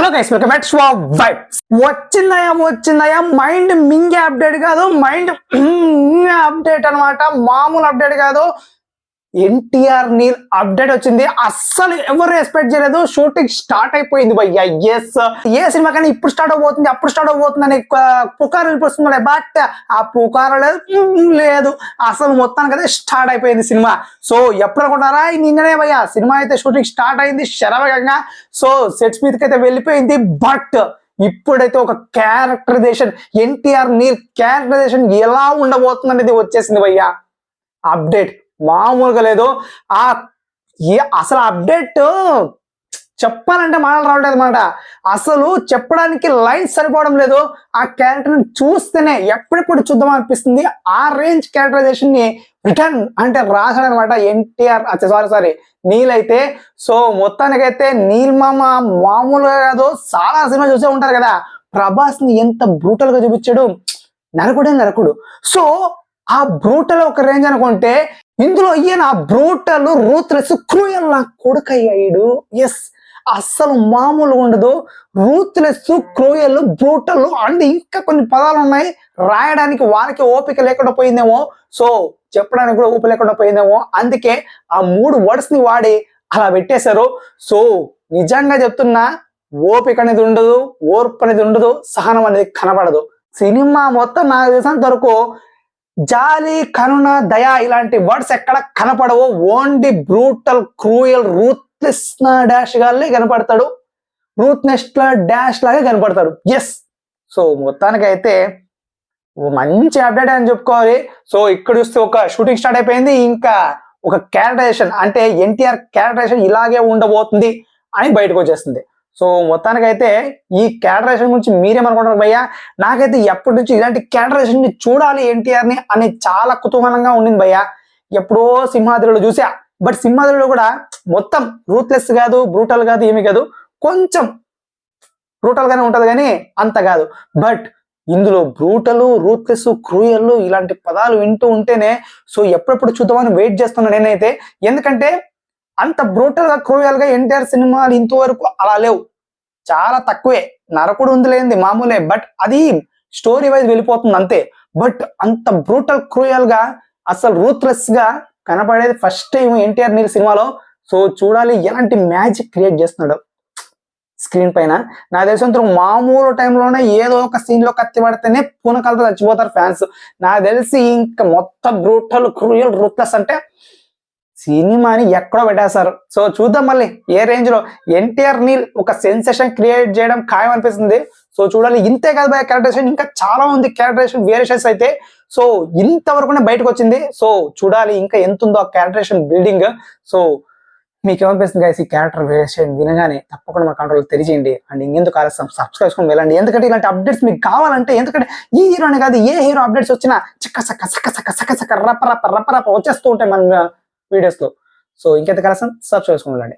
Hello guys, welcome back to vibes. వచ్చిందయా mind మింగే update కాదు, మైండ్ అప్డేట్ అన్నమాట. మామూలు అప్డేట్ కాదు. ఎన్టీఆర్ నీల్ అప్డేట్ వచ్చింది. అస్సలు ఎవరు ఎక్స్పెక్ట్ చేయలేదు. షూటింగ్ స్టార్ట్ అయిపోయింది భయ్యా. ఎస్, ఏ సినిమా కానీ ఇప్పుడు స్టార్ట్ అవబోతుంది, అప్పుడు స్టార్ట్ అవబోతుంది అని పుకారు వినిపిస్తుంది. బట్ ఆ పుకారు లేదు, అసలు మొత్తానికి అయితే స్టార్ట్ అయిపోయింది సినిమా. సో ఎప్పుడు అనుకుంటారా? నిన్ననే భయ్యా సినిమా అయితే షూటింగ్ స్టార్ట్ అయింది శరవేగంగా. సో సెట్స్ మీదకి అయితే వెళ్ళిపోయింది. బట్ ఇప్పుడైతే ఒక క్యారెక్టరైజేషన్, ఎన్టీఆర్ నీల్ క్యారెక్టరైజేషన్ ఎలా ఉండబోతుంది అనేది వచ్చేసింది భయ్యా. అప్డేట్ మామూలుగా లేదు. అసలు అప్డేట్ చెప్పాలంటే మాటలు రావట్లేదు అనమాట. అసలు చెప్పడానికి లైన్స్ సరిపోవడం లేదు. ఆ క్యారెక్టర్ చూస్తేనే ఎప్పుడెప్పుడు చూద్దాం అనిపిస్తుంది. ఆ రేంజ్ క్యారెక్టరైజేషన్ ని రిటర్న్ అంటే రాశాడు అనమాట ఎన్టీఆర్. సారీ నీల్ అయితే. సో మొత్తానికైతే నీల్ మామ మామూలుగా కాదు, చాలా సినిమా చూసే ఉంటారు కదా. ప్రభాస్ ని ఎంత బ్రూటల్ గా చూపించాడు. నరకుడు. సో ఆ బ్రూటల్ ఒక రేంజ్ అనుకుంటే, ఇందులో ఈయన బ్రూటల్, రూత్లెస్, క్రూయల్ నా కొడుకయ్యాడు. ఎస్, అస్సలు మామూలుగా ఉండదు. రూత్లెస్, క్రూయల్, బ్రూటల్ అండ్ ఇంకా కొన్ని పదాలు ఉన్నాయి. రాయడానికి వాళ్ళకి ఓపిక లేకుండా పోయిందేమో, సో చెప్పడానికి కూడా ఓపిక లేకుండా పోయిందేమో. అందుకే ఆ 3 వర్డ్స్ ని వాడి అలా పెట్టేశారు. సో నిజంగా చెప్తున్నా, ఓపిక అనేది ఉండదు, ఓర్పు అనేది ఉండదు, సహనం అనేది కనబడదు. సినిమా మొత్తం నాకు తెలిసినంత వరకు జాలి, కరుణ, దయ ఇలాంటి వర్డ్స్ ఎక్కడ కనపడవు. Only brutal, cruel, ruthless dash గానే కనపడతాడు. రూత్నెస్ డాష్ లాగే కనపడతాడు. ఎస్, సో మొత్తానికైతే మంచి అప్డేట్ అని చెప్పుకోవాలి. సో ఇక్కడ చూస్తే ఒక షూటింగ్ స్టార్ట్ అయిపోయింది. ఇంకా ఒక క్యారెక్టరైజేషన్ అంటే ఎన్టీఆర్ క్యారెక్టరైజేషన్ ఇలాగే ఉండబోతుంది అని బయటకు వచ్చేస్తుంది. సో మొత్తానికైతే ఈ క్యారెక్టరైజేషన్ గురించి మీరేమనుకుంటారు భయ్యా? నాకైతే ఎప్పటి నుంచి ఇలాంటి క్యారెక్టరైజేషన్ ని చూడాలి ఎన్టీఆర్ ని అని చాలా కుతూహలంగా ఉండింది భయ్యా. ఎప్పుడో సింహాద్రిలో చూసా. బట్ సింహాద్రిలో కూడా మొత్తం రూత్లెస్ కాదు, బ్రూటల్ కాదు, ఏమి కాదు, కొంచెం బ్రూటల్ గానే ఉంటది కానీ అంత కాదు. బట్ ఇందులో బ్రూటల్, రూత్లెస్, క్రూయల్ ఇలాంటి పదాలు వింటూ ఉంటేనే సో ఎప్పుడెప్పుడు చూద్దామని వెయిట్ చేస్తున్నాను నేనైతే. ఎందుకంటే అంత బ్రూటల్ గా, క్రూయల్ గా ఎన్టీఆర్ సినిమాలు ఇంతవరకు అలా లేవు, చాలా తక్కువే. నరకుడు ఉంది లేనిది మామూలే, బట్ అది స్టోరీ వైజ్ వెళ్ళిపోతుంది అంతే. బట్ అంత బ్రూటల్, క్రూయల్ గా, అసలు రూత్లెస్ గా కనపడేది ఫస్ట్ టైం ఎన్టీఆర్ నీల్ సినిమాలో. సో చూడాలి ఎలాంటి మ్యాజిక్ క్రియేట్ చేస్తున్నాడు స్క్రీన్ పైన. నాకు తెలిసినంత మామూలు టైంలోనే ఏదో ఒక సీన్ లో కత్తి పడితేనే పూనకాలతో చచ్చిపోతారు ఫ్యాన్స్. నాకు తెలిసి ఇంకా మొత్తం బ్రూటల్, క్రూయల్, రూత్లెస్ అంటే సినిమాని ఎక్కడో పెట్టేస్తారు. సో చూద్దాం మళ్ళీ ఏ రేంజ్ లో ఎన్టీఆర్ నీల్ ఒక సెన్సేషన్ క్రియేట్ చేయడం ఖాయం అనిపిస్తుంది. సో చూడాలి. ఇంతే కాదు భయ, క్యారెక్టరైజేషన్ ఇంకా చాలా ఉంది. క్యారెక్టరైజేషన్ వేరియేషన్స్ అయితే సో ఇంతవరకునే బయటకు వచ్చింది. సో చూడాలి ఇంకా ఎంత ఉందో ఆ క్యారెక్టరైజేషన్ బిల్డింగ్. సో మీకు ఏమనిపిస్తుంది గైస్? ఈ క్యారెక్టర్ వేరియేషన్ వినగానే తప్పకుండా మా కంట్రోల్ తెలియజేయండి. అండ్ ఇంకెందుకు ఆలస్యం, సబ్స్క్రైబ్ చేసుకొని వెళ్ళండి. ఎందుకంటే ఇలాంటి అప్డేట్స్ మీకు కావాలంటే, ఎందుకంటే ఈ హీరోని కాదు ఏ హీరో అప్డేట్స్ వచ్చినా చక్క రప్ప వచ్చేస్తూ ఉంటాయి మన వీడియోస్ లో. సో ఇంకెంత కలసం సబ్స్క్రైబ్ చేసుకోండి.